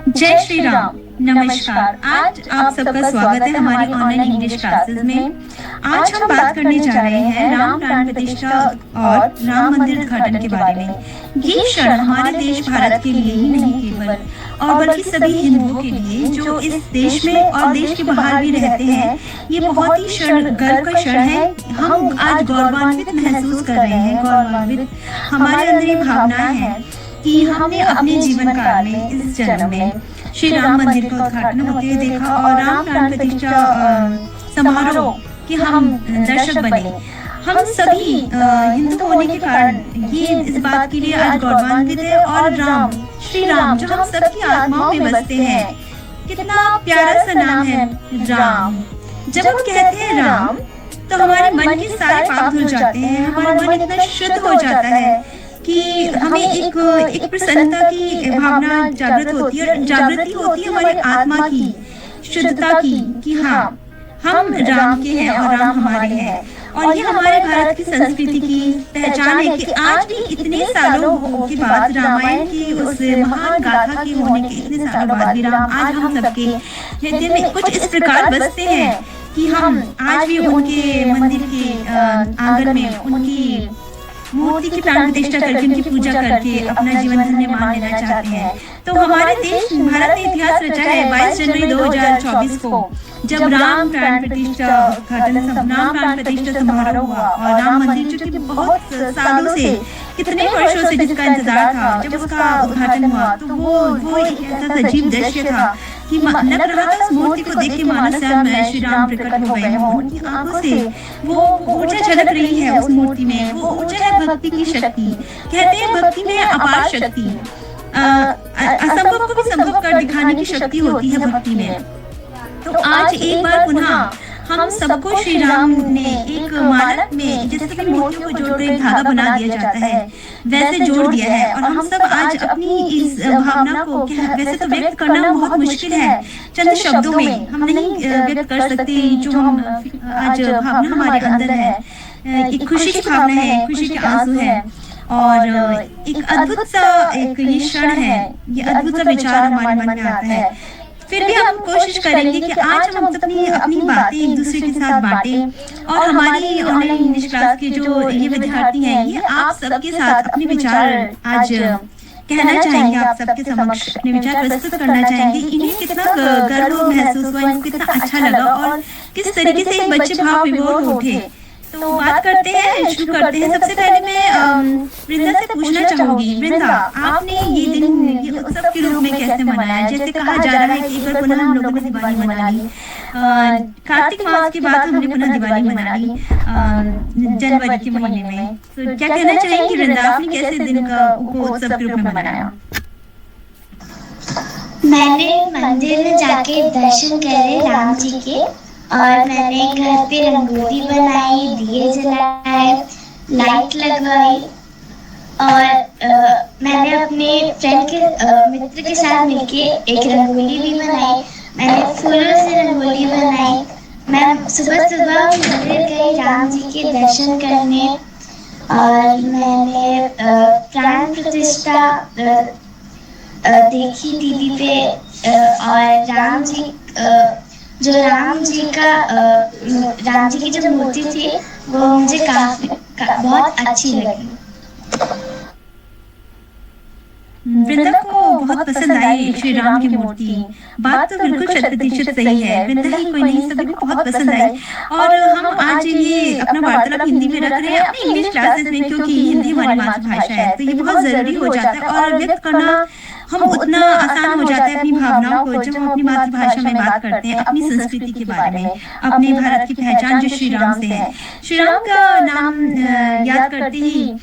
जय श्री राम। नमस्कार। आज आप सबका स्वागत है हमारी ऑनलाइन इंग्लिश क्लासेस में। आज हम बात करने जा रहे हैं राम प्राण प्रतिष्ठा और राम मंदिर उद्घाटन के बारे में। ये क्षण हमारे देश भारत के लिए ही नहीं केवल और बल्कि सभी हिंदुओं के लिए जो इस देश में और देश के बाहर भी रहते हैं, ये बहुत ही गर्व का क्षण है। हम आज गौरवान्वित महसूस कर रहे हैं। गौरवान्वित हमारे अंदर ये भावना है कि हमने अपने जीवन काल में इस जन्म में श्री राम मंदिर का उद्घाटन होते हुए देखा और राम प्राण प्रतिष्ठा समारोह के हम दर्शक बने। हम सभी हिंदू होने के कारण ये इस बात के लिए आज गौरवान्वित है। और राम, श्री राम जो हम सबकी आत्माओं में बसते हैं, कितना प्यारा सा नाम है राम। जब हम कहते हैं राम तो हमारे मन के सारे पाप धुल जाते हैं। हमारा मन इतना शुद्ध हो जाता है कि हमें एक प्रसन्नता की भावना जागृत होती है और जागृति होती है हमारी आत्मा की शुद्धता की कि हाँ, हम राम के हैं और राम हमारे हैं। और ये हमारे भारत की संस्कृति की पहचान है कि आज भी इतने सालों के बाद, रामायण की उस महान गाथा के होने के इतने सालों बाद भी राम आज हम सबके हृदय में कुछ इस प्रकार बसते हैं कि हम आज भी उनके मंदिर के आंगन में उनकी मूर्ति की प्राण प्रतिष्ठा करके उनकी पूजा करके अपना जीवन धन्य मान लेना चाहते हैं। तो हमारे देश भारत ने इतिहास रचा है 22 जनवरी 2024 को, जब राम प्राण प्रतिष्ठा समारोह हुआ और राम मंदिर जो कि बहुत सालों से, कितने वर्षों से जिसका इंतजार था, जब उसका उद्घाटन हुआ तो वो एक ऐसा अजीब दृश्य था कि लग रहा था उस मूर्ति को देख के मानो स्वयं श्री राम प्रकट हो गए हों। उनकी आंखों से वो ऊर्जा झलक रही है उस मूर्ति में। वो ऊर्जा है भक्ति की शक्ति। कहते हैं भक्ति में अपार शक्ति, असंभव को भी संभव कर दिखाने की शक्ति होती है भक्ति में। तो आज एक बार पुनः हम सबको श्री राम ने एक मानक में, जैसे कि मोतियों को जोड़कर एक धागा बना दिया जाता है, वैसे जोड़ दिया है। और हम सब आज अपनी इस भावना को वैसे तो व्यक्त करना बहुत मुश्किल है चंद शब्दों में, हम नहीं व्यक्त कर सकते जो हम आज भावना हमारे अंदर है। एक खुशी की भावना है, खुशी के आंसू है और एक अद्भुत सा एक ये क्षण है, ये अद्भुत सा विचार हमारे मन में आता है। फिर भी हम कोशिश करेंगे कि आज हम अपनी बातें एक दूसरे के साथ बांटें और हमारी ऑनलाइन इंग्लिश क्लास के जो ये विद्यार्थी हैं, ये आप सबके साथ अपने विचार आज कहना चाहेंगे, आप सबके समक्ष अपने विचार प्रस्तुत करना चाहेंगे। इन्हें कितना गर्व महसूस हुआ, इनको कितना अच्छा लगा और किस तरीके से एक बच्चे भाव विभोर उठे। तो बात करते हैं, शुरू करते हैं। सबसे पहले मैं वृंदा से पूछना चाहूंगी, वृंदा, आपने ये दिन ये उत्सव के रूप में कैसे मनाया? जैसे कहा जा रहा है कि एक बार पुनः हम लोगों ने दिवाली मना ली, कार्तिक मास के बाद हमने पुनः दिवाली मना ली जनवरी के महीने में। तो क्या कहना चाहेंगी वृंदा, आपने कैसे दिन को उत्सव के रूप में मनाया? मैंने मंदिर में जाके दर्शन करे राम जी के और मैंने घर पे रंगोली बनाई, दिए जलाए, लाइट लगवाई और मैंने अपने फ्रेंड के मित्र के साथ मिलके एक रंगोली भी बनाई। मैंने फूलों से रंगोली बनाई। मैं सुबह सुबह मंदिर गई राम जी के दर्शन करने और मैंने प्राण प्रतिष्ठा देखी टीवी पे और राम जी की जो मूर्ति थी वो मुझे बहुत अच्छी लगी। वृंदा को बहुत पसंद आई श्री राम की मूर्ति। बात तो बिल्कुल 100% सही है। वृंदा ही कोई नहीं, सभी को बहुत पसंद आई। और हम आज ये अपना वार्तालाप हिंदी में रख रहे हैं अपनी इंग्लिश क्लासेस में, क्योंकि हिंदी हमारी मातृभाषा है, तो ये बहुत जरूरी हो जाता है और व्यक्त करना हम उतना आसान हो जाता है अपनी भावनाओं को जब हम अपनी मातृभाषा में बात करते हैं, अपनी संस्कृति के बारे में, अपने भारत की पहचान जो श्री राम से है। श्री राम का नाम याद करते ही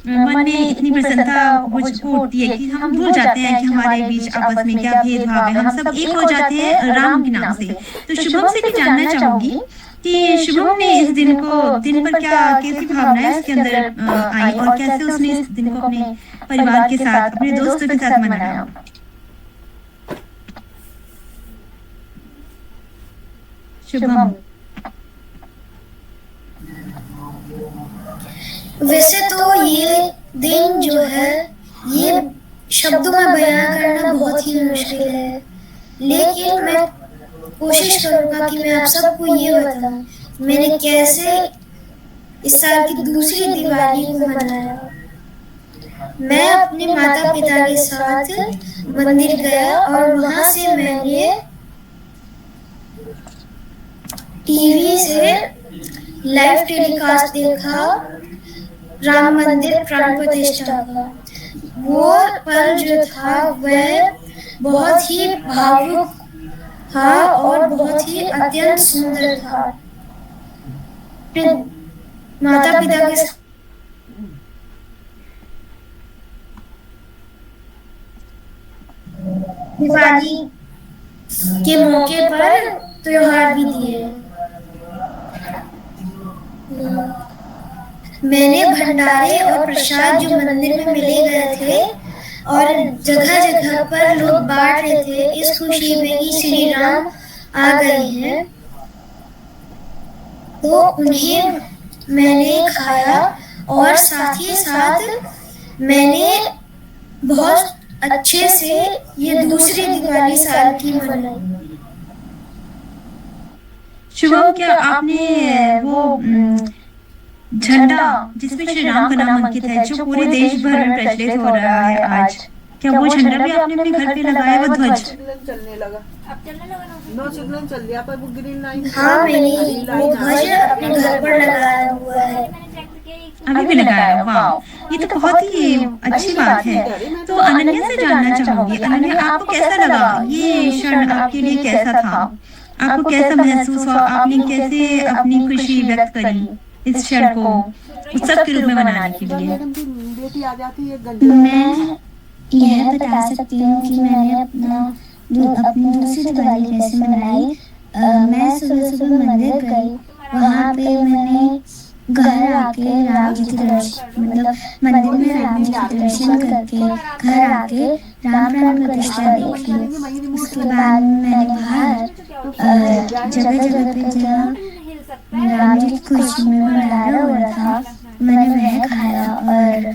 मन में इतनी प्रसन्नता मुझको उठती है कि हम भूल जाते हैं कि हमारे बीच आपस में क्या भेदभाव है, हम सब एक हो जाते हैं राम के नाम से। तो शुभम से भी जानना चाहूंगी कि शुभम ने इस दिन पर क्या कैसी भावनाएं उसके अंदर आई और कैसे उसने इस दिन को अपने परिवार के साथ, अपने दोस्तों के साथ मनाया? शुभम। वैसे तो ये दिन जो है, ये शब्दों में बयां करना बहुत ही मुश्किल है, लेकिन मैं कोशिश करूंगा कि मैं आप सबको ये बताऊं मैंने कैसे इस साल की दूसरी दिवाली को मनाया। मैं अपने माता पिता के साथ मंदिर गया और वहां से मैंने टीवी से लाइव टेलीकास्ट देखा राम मंदिर प्राण प्रतिष्ठा का। वो पल जो था वह बहुत ही भावुक था और बहुत ही अत्यंत सुंदर था। माता पिता के दिवाली के मौके पर त्योहार भी दिए। मैंने भंडारे और प्रसाद जो मंदिर में मिले गए थे और जगह जगह पर लोग बांट रहे थे इस खुशी में कि श्री राम आ गए हैं, तो उन्हें मैंने खाया और साथ ही साथ मैंने बहुत अच्छे से ये दूसरी दिवाली साल की मनाई। शुभम, क्या आपने वो झंडा जिसमें श्री राम का नाम अंकित है, जो पूरे देश भर में प्रचलित हो रहा है आज, क्या वो झंडा भी आपने अपने घर पे लगाया? वो ध्वज चलने लगा, अब चलने लगा ना, नो सिग्नल चल दिया पर वो ग्रीन लाइन। हाँ, मैंने वो ध्वज अपने घर पर लगाया हुआ है, अभी भी लगाया। वाह, ये तो बहुत ही अच्छी बात है। तो अनन्या से जानना चाहूंगी, अनन्या आपको कैसा लगा ये क्षण? आपके लिए कैसा था? आपको कैसा महसूस हुआ? आपने कैसे अपनी खुशी व्यक्त करी इस क्षण को उत्सव के रूप में मनाने के लिए? बेटी आ जाती है, मैं यह बता सकती हूँ कि मैंने अपनी दूसरी दिवाली कैसे मनाई। मैं सुबह सुबह मंदिर गई, वहाँ पे मैंने घर आके राम जी के दर्शन, मतलब मंदिर में राम जी के दर्शन करके घर आके राम प्राण प्रतिष्ठा देखी। उसके बाद मैंने बाहर जगह जगह पे जहाँ राम जी की खुशी में भंडारा हो रहा था मैंने वह खाया और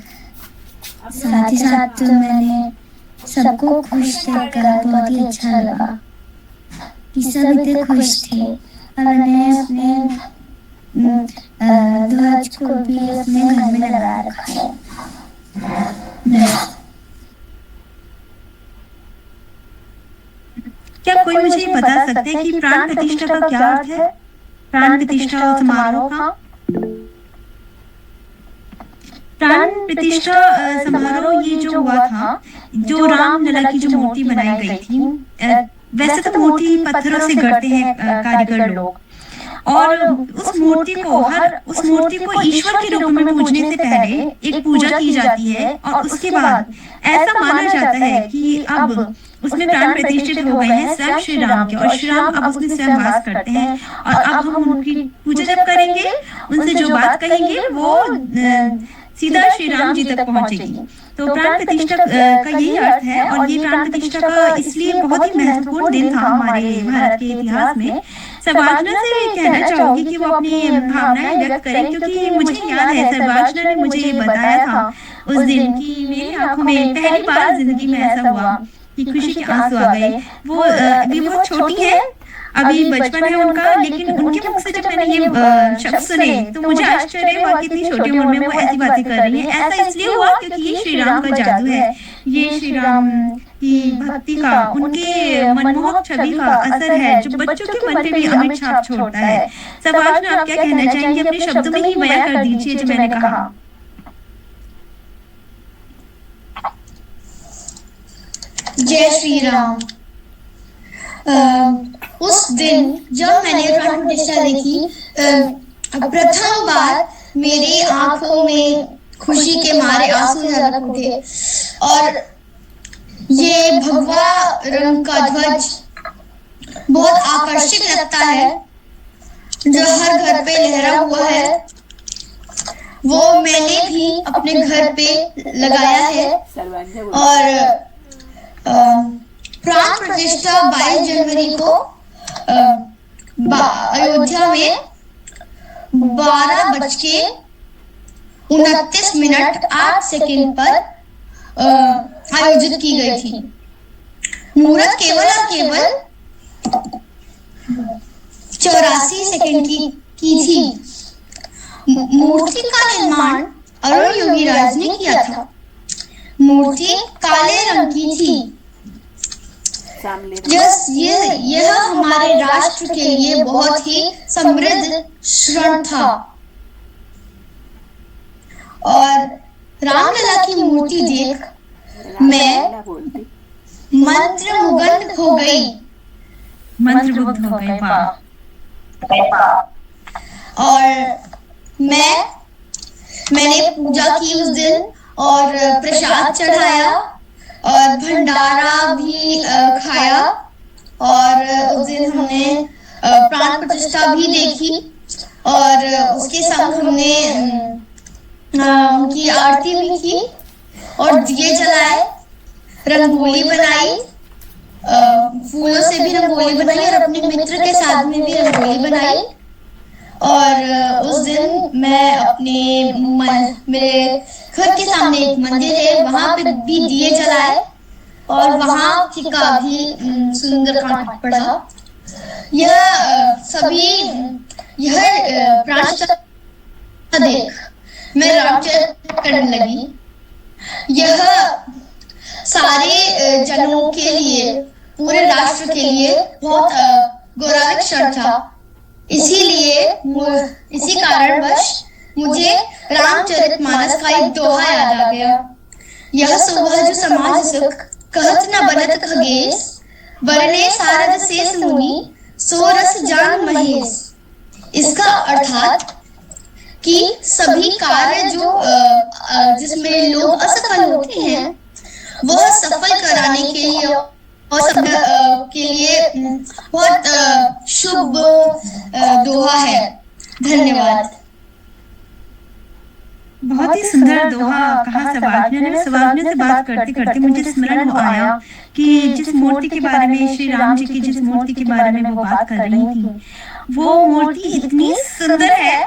साथ ही साथ मैंने सबको खुश देखकर बहुत ही अच्छा लगा कि सब इतने खुश थे। और मैंने अपने ध्वज को भी अपने घर में लगा रखा है। क्या कोई मुझे ये बता सकता है कि प्राण प्रतिष्ठा का क्या अर्थ है? प्राण प्रतिष्ठा समारोह का, प्राण प्रतिष्ठा समारोह ये जो हुआ था, जो राम लला की जो मूर्ति बनाई गई थी, वैसे तो मूर्ति पत्थरों से गढ़ते हैं कारीगर लोग, और उस मूर्ति को ईश्वर के रूप में पूजने से पहले एक पूजा की जाती है और उसके बाद ऐसा माना जाता है कि अब उसमें प्राण प्रतिष्ठित हो गए हैं स्वयं श्री राम के, और श्री राम अब उसमें स्वयं वास करते हैं, और अब हम उनकी पूजा जब करेंगे, उनसे जो बात कहेंगे वो सीधा श्री राम जी तक पहुंचेगी। तो प्राण प्रतिष्ठा का यही अर्थ है, और ये प्राण प्रतिष्ठा का इसलिए बहुत ही महत्वपूर्ण दिन था हमारे भारत के इतिहास में। सर्वाजना से कहना चाहूंगी कि वो अपनी भावनाएं व्यक्त करें, क्योंकि मुझे याद है सर्वाजना ने मुझे ये बताया था उस दिन कि मेरी आंखों में पहली बार जिंदगी में ऐसा हुआ कि खुशी के आंसू आ गए। वो अभी बहुत छोटी है, अभी बचपन है उनका, लेकिन उनके मुख से जब मैंने ये शब्द सुने तो मुझे आश्चर्य हुआ कि इतनी छोटी उम्र में वो ऐसी बातें कर रही है। ऐसा इसलिए हुआ क्योंकि ये श्री राम का जादू है, ये श्री राम की भक्ति का, उनके मनमोहक छवि का असर है जो बच्चों के मन पे भी अमिट छाप छोड़ता है। सवाज में आप क्या कहना चाहेंगे? अपने शब्दों में ही बयां कर दीजिए जो मैंने कहा। जय श्री राम। उस दिन जब मैंने प्राण प्रतिष्ठा देखी, प्रथम बार मेरी आंखों में खुशी के मारे आंसू झलक उठे, और ये भगवा रंग का ध्वज बहुत आकर्षक लगता है जो हर घर पे लहरा हुआ है। वो मैंने भी अपने घर पे लगाया है, और प्राण प्रतिष्ठा 22 जनवरी को अयोध्या में 12:15 29 मिनट 8 सेकंड पर आयोजित की गई थी। मुहूर्त केवल और केवल 84 सेकंड की थी। मूर्ति का निर्माण अरुण योगीराज ने किया था। मूर्ति काले रंग की थी। यह हमारे राष्ट्र के लिए बहुत ही समृद्ध क्षण था और रामलला की मूर्ति देख मैं मंत्रमुग्ध हो गई। मंत्रमुग्ध हो गए, वाह। और मैंने पूजा की उस दिन और प्रसाद चढ़ाया और भंडारा भी खाया और उस दिन हमने प्राण प्रतिष्ठा भी देखी और उसके संग हमने उनकी आरती भी की और दिए जलाए, रंगोली बनाई, फूलों से भी रंगोली बनाई और अपने मित्र के साथ में भी रंगोली बनाई। और उस दिन मैं मेरे घर के सामने एक मंदिर है, वहां पे भी दिए जलाए और वहां का भी सुंदर पाठ पढ़ा। यह प्राण देख मैं रामचरित करने लगी। यह सारे जनों के लिए, पूरे राष्ट्र के लिए बहुत गौरव क्षण था। इसी कारणवश मुझे रामचरितमानस का एक दोहा याद आ गया। यह सुबह जो समाज सुख कहत न बनत खगेश, बरने सारद शेष मुनि सो रस जान महेश। इसका अर्थात कि सभी कार्य जिसमें लोग असफल होते हैं वह सफल कराने के लिए और सब के लिए बहुत शुभ दोहा है। धन्यवाद। बहुत ही सुंदर दोहा कहा सवाग्ने ने। सवाग्ने से बात करते करते मुझे स्मरण आया कि जिस मूर्ति के बारे में, श्री राम जी की जिस मूर्ति के बारे में वो बात कर रही थी, वो मूर्ति इतनी सुंदर है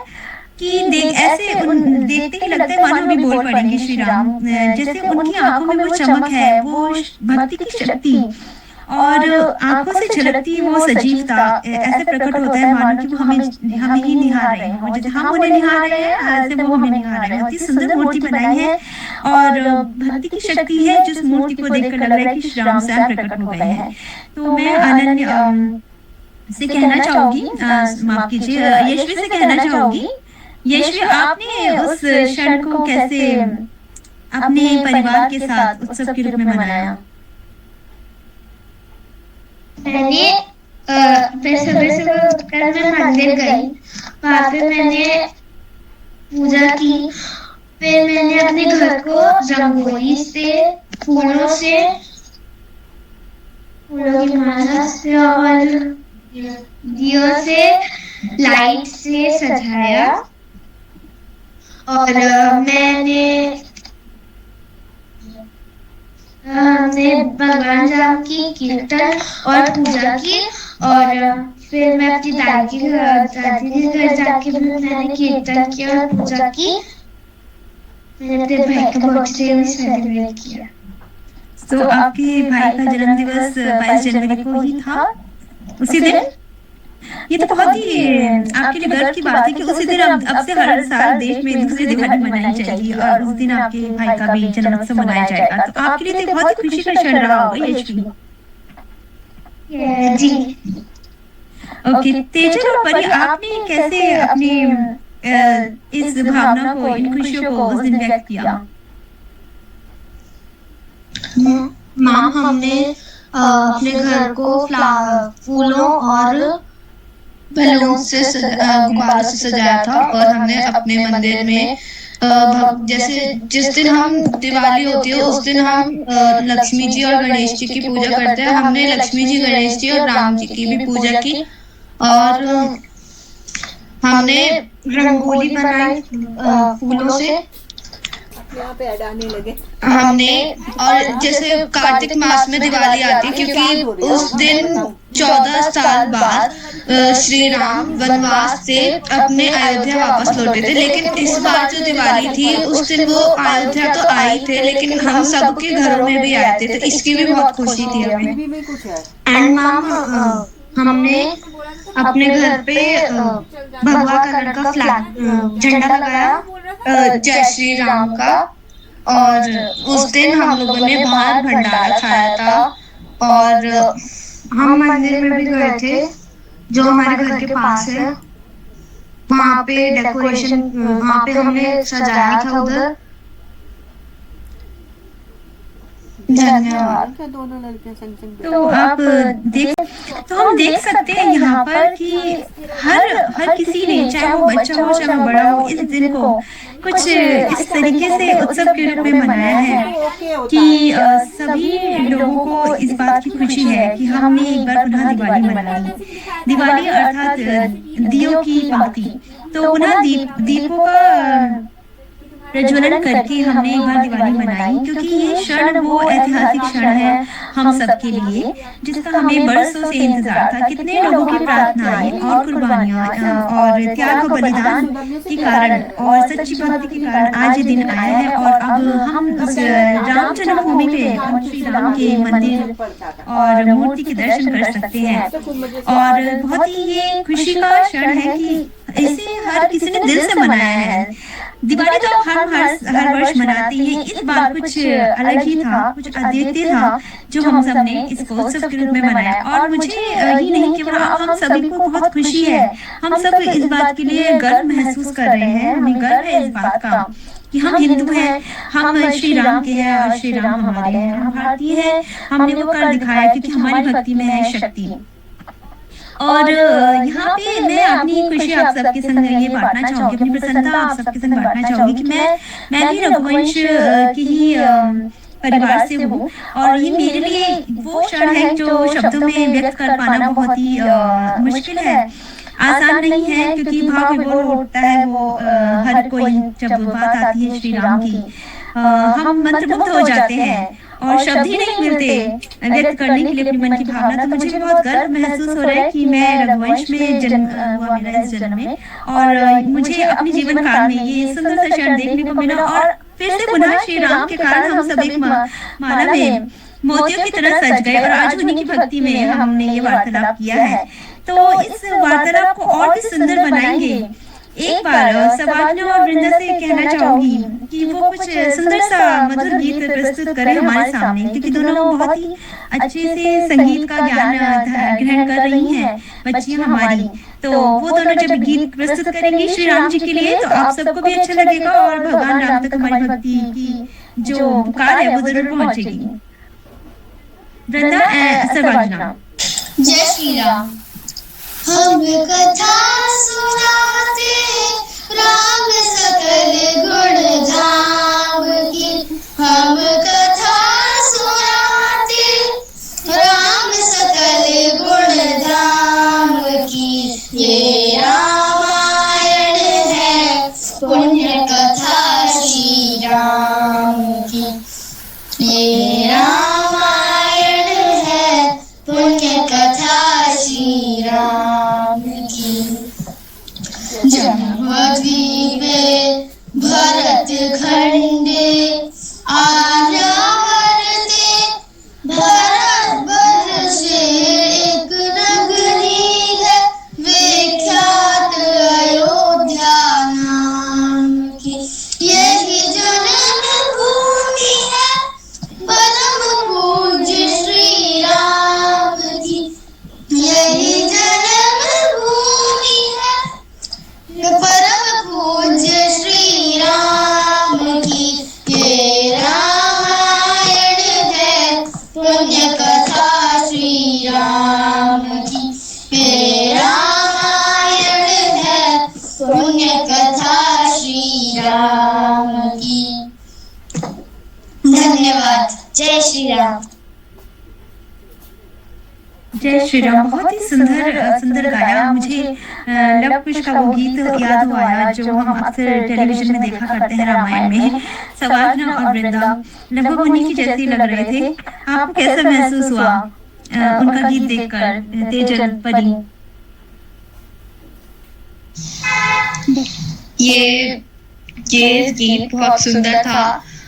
कि देखते ही लगता है मानो भी बोल पड़ेंगे श्री राम। जैसे उनकी आंखों में वो चमक है, वो भक्ति की शक्ति और आंखों से झलकती वो सजीवता ऐसे प्रकट होता है मानो कि वो हमें ही निहार रहे हैं। जैसे हम उन्हें निहार रहे हैं ऐसे वो हमें निहार रहे हैं। बहुत ही सुंदर मूर्ति बनाई है और भक्ति की शक्ति है जिस मूर्ति को देखकर लग रहा है कि श्री राम स्वयं प्रकट हो गए हैं। तो मैं अनन्य से कहना चाहूंगी, माफ कीजिए, यशवी से कहना चाहूंगी, यशवी आपने उस क्षण को कैसे अपने परिवार के साथ उत्सव के रूप में मनाया? मैंने सुबह उठकर मैं मंदिर गई, वहां पे मैंने पूजा की। फिर मैंने अपने घर को रंगोली से, फूलों की माला से और दियों से, लाइट से सजाया और हमने भगवान राम की कीर्तन और पूजा की। और फिर मैं अपनी दादी के घर जाके भी मैंने कीर्तन किया और पूजा की। मैंने अपने भाई का बर्थडे भी सेलिब्रेट किया। तो आपके भाई का जन्म दिवस 22 जनवरी को ही था, उसी दिन? ये तो बहुत ही आपके लिए गर्व की बात है कि उसी दिन अब से हर साल देश में दूसरी दिवाली मनाई जाएगी और उस दिन आपके भाई का भी जन्मोत्सव मनाया जाएगा। तो आपके लिए तो बहुत ही खुशी का क्षण रहा होगा यशवी। जी। ओके, तेजल और परी, आपने कैसे अपनी इस भावना को, इन खुशियों को उस दिन व्यक्त किया? माम, हमने अपने घर को फूलों और बैलून से, गुब्बारों से सजाया था और हमने अपने मंदिर में जैसे जिस दिन हम दिवाली होती है उस दिन हम लक्ष्मी जी और गणेश जी की पूजा करते हैं। हमने लक्ष्मी जी, गणेश जी और राम जी की भी पूजा की और हमने रंगोली बनाई फूलों से अपने आप ऐड आने लगे। हमने और जैसे कार्तिक मास में दिवाली आती है क्योंकि उस दिन 14 साल बाद श्री राम वनवास से अपने अयोध्या वापस लौटे थे। लेकिन इस बार जो दिवाली थी उस दिन वो अयोध्या तो आए थे लेकिन हम सबके घरों में भी आए थे, तो इसकी भी बहुत खुशी थी हमें। भी कुछ है। एंड मैम हमने अपने घर पे भगवा कलर का फ्लैग झंडा लगाया जय श्री राम का, और उस दिन हम लोगों ने बाहर भंडारा खाया था और हम मंदिर में भी गए थे जो हमारे घर के पास है। वहाँ पे डेकोरेशन, वहाँ पे हमने सजाया था उधर। धन्यवाद। क्या दोनों लड़कियां संग संग तो आप तो हम देख सकते हैं यहाँ पर कि हर किसी ने, चाहे वो बच्चा हो चाहे वो बड़ा हो, इस दिन को कुछ इस तरीके से उत्सव के रूप में मनाया है कि सभी लोगों को इस बात की खुशी है कि हमने एक बार पुनः दिवाली मनाई। दिवाली अर्थात दियों की पंक्ति, तो पुनः दीपों का प्रज्वलन करके हमने एक बार दिवाली मनाई, क्योंकि ये क्षण वो ऐतिहासिक क्षण है हम सबके लिए जिसका हमें बरसों से इंतजार था। कितने लोगों की प्रार्थनाएं और कुर्बानियां और त्याग और बलिदान के कारण और सच्ची भक्ति के कारण आज ये दिन आया है। और अब हम उस राम जन्मभूमि पे हम श्री राम के मंदिर और मूर्ति के दर्शन कर सकते हैं, और बहुत ही ये खुशी का क्षण है कि इसे हर किसी ने दिल से मनाया है। दिवाली तो हम हर वर्ष मनाते हैं, इस बार कुछ अलग ही था, कुछ अद्वितीय था जो हम सब ने इसको उत्सव के रूप में मनाया। और मुझे ही नहीं केवल हम सभी को बहुत खुशी है, हम सब इस बात के लिए गर्व महसूस कर रहे हैं। हमें गर्व है इस बात का कि हम हिंदू हैं, हम श्री राम के हैं और श्री राम हमारे हैं, हम भारतीय हैं। हमने वो कर दिखाया क्योंकि हमारी भक्ति में है शक्ति। और यहाँ पे मैं अपनी खुशी आप सबके संग ये बांटना चाहूंगी, अपनी प्रसन्नता आप सबके संग बांटना चाहूंगी कि मैं भी रघुवंश की ही परिवार से हूँ, और ये मेरे लिए वो क्षण है जो शब्दों में व्यक्त कर पाना बहुत ही मुश्किल है, आसान नहीं है, क्योंकि भाव विभोर होता है वो हर कोई जब बात आती है श्री राम की। हम मंत्रमुग्ध हो जाते हैं और शब्द ही नहीं मिलते व्यक्त करने के लिए अपने मन की भावना। तो मुझे बहुत गर्व महसूस हो रहा है कि मैं रघुवंश में जन्म हुआ मेरा इस जन्म में, और मुझे अपने जीवन काल में ये सुंदर सा क्षण देखने को मिला, और फिर से पुनः श्री राम के कारण हम सब एक माला में मोतियों की तरह सज गए, और आज उन्हीं की भक्ति में हमने ये वार्तालाप किया है। तो इस वार्तालाप को और भी सुंदर बनाएंगे। एक बार सवाजना और वृंदा से कहना चाहूंगी कि वो कुछ सुंदर सा मधुर गीत प्रस्तुत करें हमारे सामने, क्योंकि दोनों बहुत ही अच्छे से संगीत का ज्ञान ग्रहण कर रही हैं बच्चियां हमारी। तो वो दोनों जब गीत प्रस्तुत करेंगी श्री राम जी के लिए तो आप सबको भी अच्छा लगेगा, और भगवान राम तक हमारी भक्ति की जो पुकार है वो जरूर पहुंचेगी। वृंदा सवाजना। जय श्री राम। हम कथा सुनाते राम सकल गुण धाम की, हम कथा सुनाते राम सकल गुण धाम की। ये रामायण है पुण्य कथा श्री राम की, ये रामायण है पुण्य कथा श्री राम की। जन्मद्वीपे भरत खंडे आर्यावर्ते भारतवर्ष एक नगरी है विख्यात अयोध्या नाम की। यही जन्मभूमि है परम पूज्य श्री राम की, यही जन्मभूमि है परम पूज्य श्री राम की। ये रामायण है पुण्य कथा श्री राम की, ये रामायण है पुण्य कथा श्री राम की। धन्यवाद। जय श्री राम। जय श्री राम। बहुत ही सुंदर सुंदर गाया। मुझे लव कुश का वो गीत याद हुआ आया जो हम अक्सर टेलीविजन में देखा करते हैं रामायण में। सवाहना और वृंदा लगभग उन्हीं की जैसे लग रहे थे। आपको कैसा महसूस हुआ उनका गीत देखकर, तेजल परी? ये ये गीत बहुत सुंदर था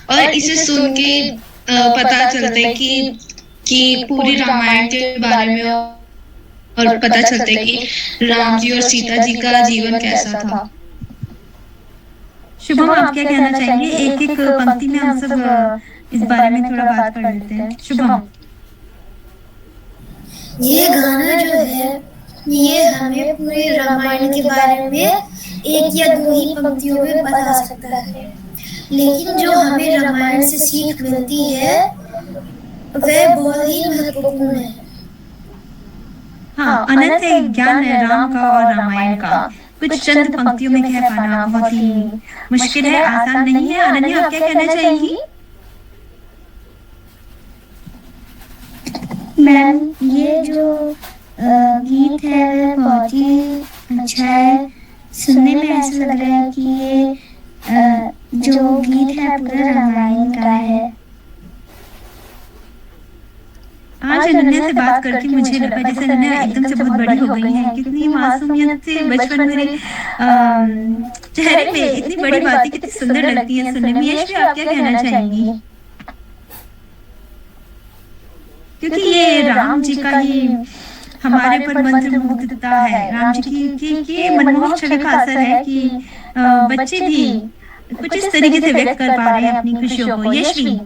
और इसे सुन के पता चलता है कि पूरी रामायण के बारे में, और पता चलता है कि राम जी और सीता जी का जीवन कैसा था। शुभम, आप क्या कहना चाहेंगे? एक एक पंक्ति में हम सब इस बारे में थोड़ा बात कर लेते हैं। शुभम, ये गाना जो है ये हमें पूरे रामायण के बारे में एक या दो ही पंक्तियों में बता सकता है, लेकिन जो हमें रामायण से सीख मिलती है वह बहुत ही महत्वपूर्ण है। हाँ, अनंत है ज्ञान है राम का और रामायण का। कुछ चंद पंक्तियों में कह पाना बहुत ही मुश्किल है, आसान नहीं है। अनन्या, आप क्या कहना चाहेंगी? मैम, ये जो गीत है वह बहुत ही अच्छा है। सुनने में ऐसा लग रहा है कि ये जो गीत है पूरा रामायण का है। आज अनन्या से बात करके मुझे लगा जैसे अनन्या एकदम से बहुत बड़ी हो गई है। कितनी मासूमियत से बचपन मेरे चेहरे पे इतनी बड़ी बातें कितनी सुंदर लगती है सुनने में। यश भी, आप क्या कहना चाहेंगी? क्योंकि ये राम जी का ही हमारे पर मंत्र मुग्धता है। राम जी की मनमोहक छवि का असर है कि बच्चे भी कुछ इस तरीके से व्यक्त कर पा रहे हैं अपनी खुशियों को। यश भी,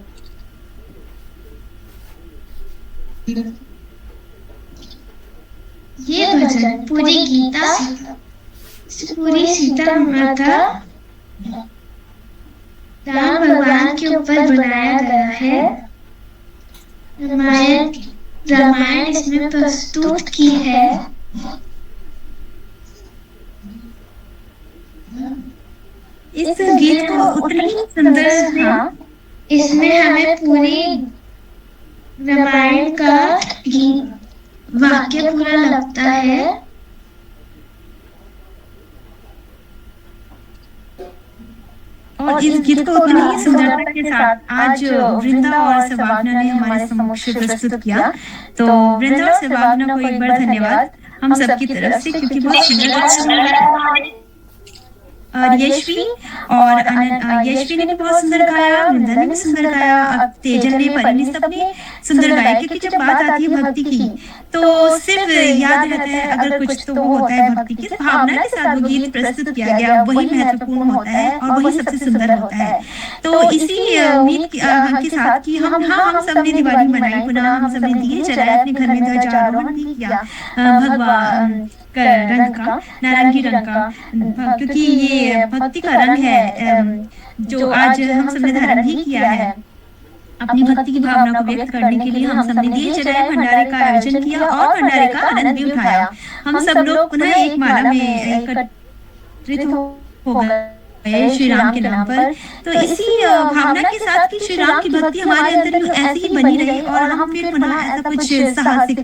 ये भजन पूरी गीता, पूरी सीता माता राम भगवान के ऊपर बनाया गया है। रामायण इसमें प्रस्तुत की है। इस गीत को उतनी ही सुंदर, हाँ, इसमें हमें पूरी रामायण का गीत वाक्य पूरा लगता है। और इस गीत को उतनी ही सुंदरता के साथ आज वृंदा और सवाहना ने हमारे समक्ष प्रस्तुत किया। तो वृंदा और सवाहना को एक बार धन्यवाद हम सबकी तरफ से, क्योंकि बहुत सुंदर। और यशवी और यशवी ने भी बहुत सुंदर गाया, वृंदा ने भी सुंदर गाया, तेजल ने, परी ने, सबने सुंदर गाया। क्योंकि जब बात आती है भक्ति की तो सिर्फ याद रहता है अगर कुछ तो वो होता है भक्ति की भावना के साथ वो गीत प्रस्तुत किया गया, वही महत्वपूर्ण होता है और वही सबसे सुंदर होता है। तो इसी उम्मीद के साथ कि हम सबने दिवाली मनाई, पुनः हम सबने दिए जलाए, अपने घर में ध्वजारोहण भी किया भगवान रंग का, नारंगी रंग का, क्योंकि ये भक्ति का रंग है जो आज हम सबने धारण भी किया है। अपनी भक्ति की भावना को व्यक्त करने के लिए हम सबने दिए जलाए, भंडारे का आयोजन किया और भंडारे का आनंद भी उठाया। हम सब लोग पुनः एक माला में एकत्रित हो गए श्री राम के नाम पर। तो इसी भावना के साथ कि श्री राम की भक्ति हमारे अंदर ऐसी ही बनी रहे और हम फिर पुनः ऐसा कुछ साहसिक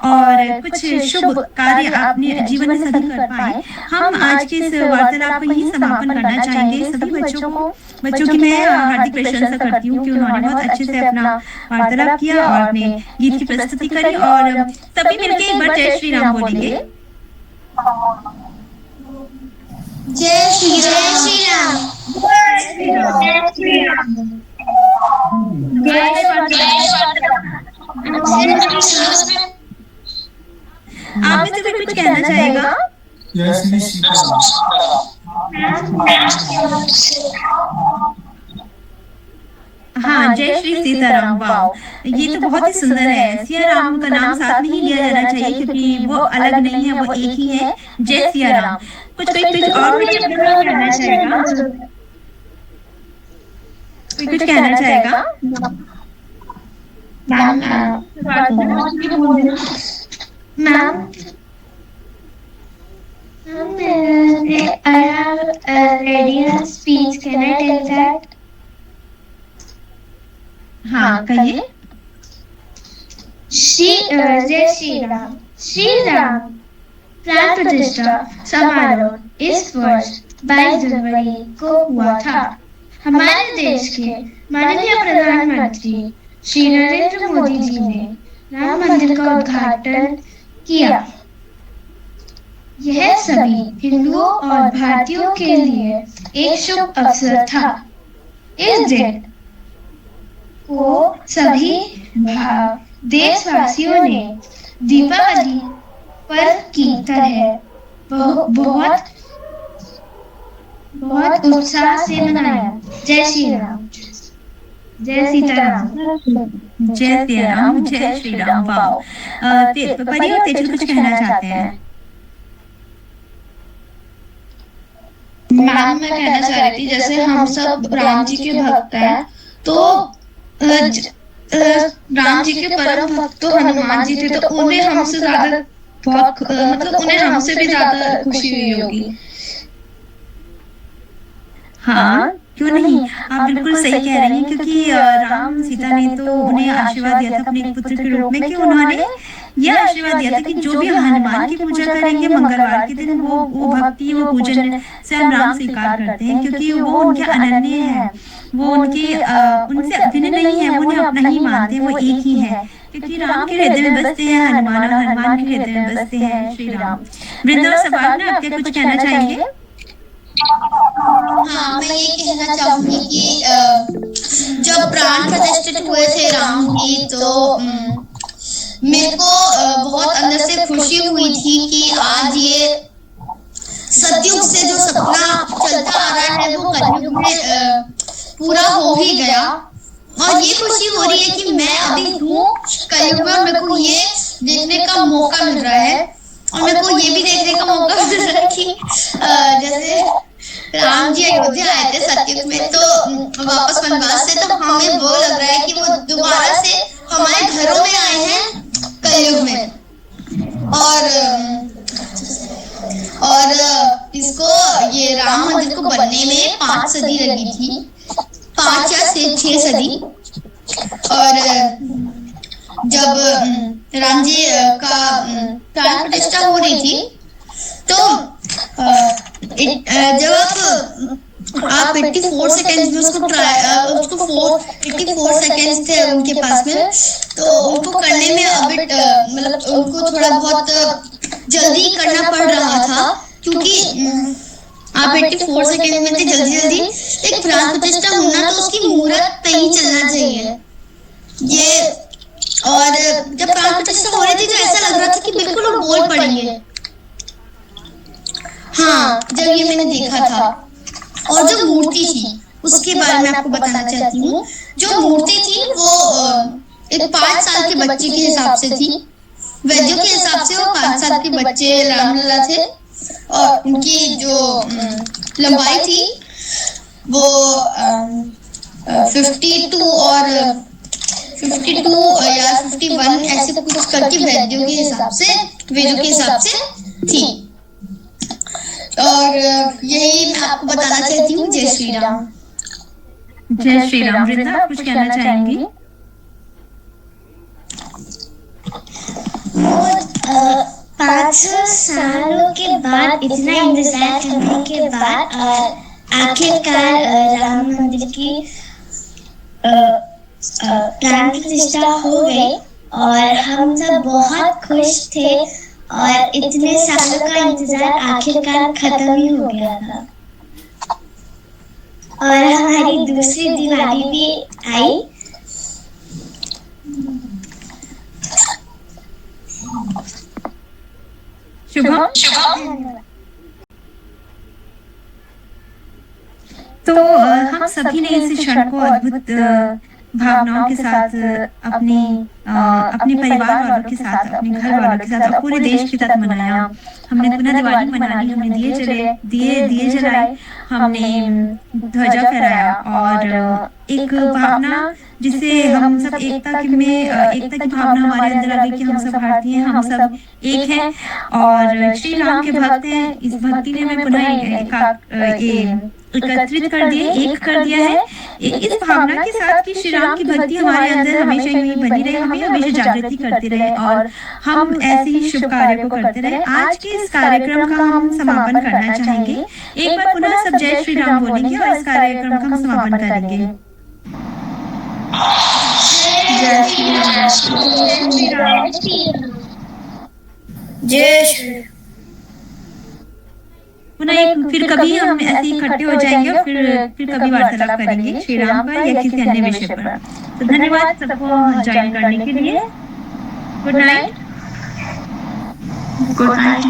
और कुछ शुभ कार्य अपने जीवन में सभी कर पाए। हम आज के इस वार्तालाप को ही समापन करना चाहेंगे। सभी बच्चों की मैं हार्दिक प्रशंसा करती हूँ कि उन्होंने बहुत अच्छे से अपना वार्तालाप किया और अपने गीत की प्रस्तुति करी। और सभी मिलकर एक बार जय श्री राम बोलेंगे। जय श्री राम। आप में से भी कुछ कहना चाहेगा? हाँ, जय श्री सीताराम। वाव, ये तो बहुत ही सुंदर है। सिया राम का नाम साथ में ही लिया जाना चाहिए क्योंकि वो अलग नहीं है, वो एक ही है। जय सिया राम। कुछ और भी कहना चाहेगा? कुछ कहना चाहेगा? Ma'am, I have ready a speech. Can I tell that? हाँ, कहिए। श्री जय श्री राम। श्री राम प्राण प्रतिष्ठा समारोह इस वर्ष 22 जनवरी को हुआ था। हमारे देश के माननीय प्रधानमंत्री श्री नरेंद्र मोदी जी ने राम मंदिर का उद्घाटन किया। यह सभी हिंदुओं और भारतीयों के लिए एक शुभ अवसर था। इस दिन को सभी देशवासियों ने दीपावली पर्व की तरह बहुत उत्साह से मनाया। जय श्री राम, जय सीताराम। जय श्री राम, जय श्री राम। वाओ। परी और तेजल कुछ कहना चाहते हैं? मैम, मैं कहना चाह रही थी जैसे हम सब राम जी के भक्त हैं, तो राम जी के परम भक्त तो हनुमान जी थे, तो उन्हें हमसे ज्यादा बहुत मतलब उन्हें हमसे भी ज्यादा खुशी हुई होगी। हाँ, क्यों नहीं, आप बिल्कुल सही कह रही हैं, क्योंकि राम सीता ने तो उन्हें आशीर्वाद दिया था अपने एक पुत्र के रूप में, कि उन्होंने यह आशीर्वाद दिया था कि जो भी हनुमान की पूजा करेंगे मंगलवार के दिन, वो भक्ति, वो पूजन स्वयं राम स्वीकार करते हैं, क्योंकि वो उनके अनन्य है, वो उनके उनसे भिन्न नहीं है, वो उन्हें अपना ही मानते हैं, वो एक ही है, क्योंकि राम के हृदय में बसते हैं हनुमान, और हनुमान के हृदय में बसते हैं श्री राम। वृंदा और सभावना, आप क्या कुछ कहना चाहेंगे? हाँ, मैं ये कहना चाहूंगी कि जब प्राण प्रतिष्ठित हुए थे राम जी, तो मेरे को बहुत अंदर से खुशी हुई थी कि आज ये सतयुग से जो सपना चलता आ रहा है वो कलयुग में पूरा हो ही गया। और ये खुशी हो रही है कि मैं अभी हूँ कलयुग में, और मेरे को ये देखने का मौका मिल रहा है, और मेरे को ये भी देखने का मौका मिल रहा है कि जैसे राम जी अयोध्या आए थे सतयुग में, तो वापस वनवास से, तो हमें वो लग रहा है कि वो दोबारा से हमारे घरों में आए हैं कलयुग में। और इसको, ये राम मंदिर को बनने में 5 सदी लगी थी, 5 या 6 सदी। और जब राम जी का प्राण प्रतिष्ठा हो रही थी, तो जब आप 84 सेकेंड्स में उसको 84 सेकेंड्स थे उनके पास में, तो उनको करने में मतलब उनको थोड़ा बहुत जल्दी करना पड़ रहा था, क्योंकि आप 84 सेकेंड में थे, जल्दी एक प्राण प्रतिष्ठा होना, तो उसकी मुहूर्त पे ही चलना चाहिए ये। और जब प्राण प्रतिष्ठा हो रही थी, तो ऐसा लग रहा था कि बिल्कुल वो बोल पड़ेंगे। हाँ, जब ये मैंने देखा था, और जो मूर्ति थी उसके बारे में आपको बताना चाहती हूँ। जो मूर्ति थी वो एक 5 साल के बच्चे के हिसाब से थी, वैद्यों के हिसाब से वो 5 साल के बच्चे रामलला थे, और उनकी जो लंबाई थी वो 52 या 51 ऐसे कुछ करके वैद्यों के हिसाब से, वेदों के हिसाब से थी। और यही मैं आपको बताना चाहती हूँ। जय श्री राम। जय श्री राम। वृंदा, आप कुछ कहना चाहेंगी? 500 सालों के बाद, इतना इंतजार करने के बाद आखिरकार राम मंदिर की प्राण प्रतिष्ठा हो गई, और हम सब बहुत खुश थे, और इतने सालों का इंतजार आखिरकार खत्म ही हो गया था। और हमारी दूसरी दिवाली भी आई। शुभम, तो हम सभी ने इस क्षण को अद्भुत भावनाओं के साथ अपने परिवार वालों के साथ, अपने घर वालों के साथ, पूरे देश के साथ मनाया। हमने पुनः दिवाली मना ली, हमने दिए जलाए, हमने ध्वजा फहराया, और एक भावना जिसे हम सब एकता की भावना हमारे अंदर आ गई कि हम सब भारतीय हैं, हम सब एक हैं और श्री राम के भक्त हैं। इस भक्ति ने हमें पुनः एकत्रित कर दिया, एक कर दिया है इस भावना के साथ कि श्री राम की भक्ति हमारे अंदर हमेशा ही बनी रहे, हमें हमेशा जागृति करते रहे और हम ऐसे ही शुभ कार्य को करते रहे। आज के इस कार्यक्रम का हम समापन करना चाहेंगे। एक बार पुनः सब जय श्री राम बोलेंगे और इस कार्यक्रम का हम समापन करेंगे। जय श्री राम। जय श्री। पुनः फिर कभी हम ऐसे इकट्ठे हो जाएंगे और फिर कभी वार्तालाप करेंगे श्री राम पर या किसी अन्य विषय पर। तो धन्यवाद सबको ज्वाइन करने के लिए। Good night. Good night.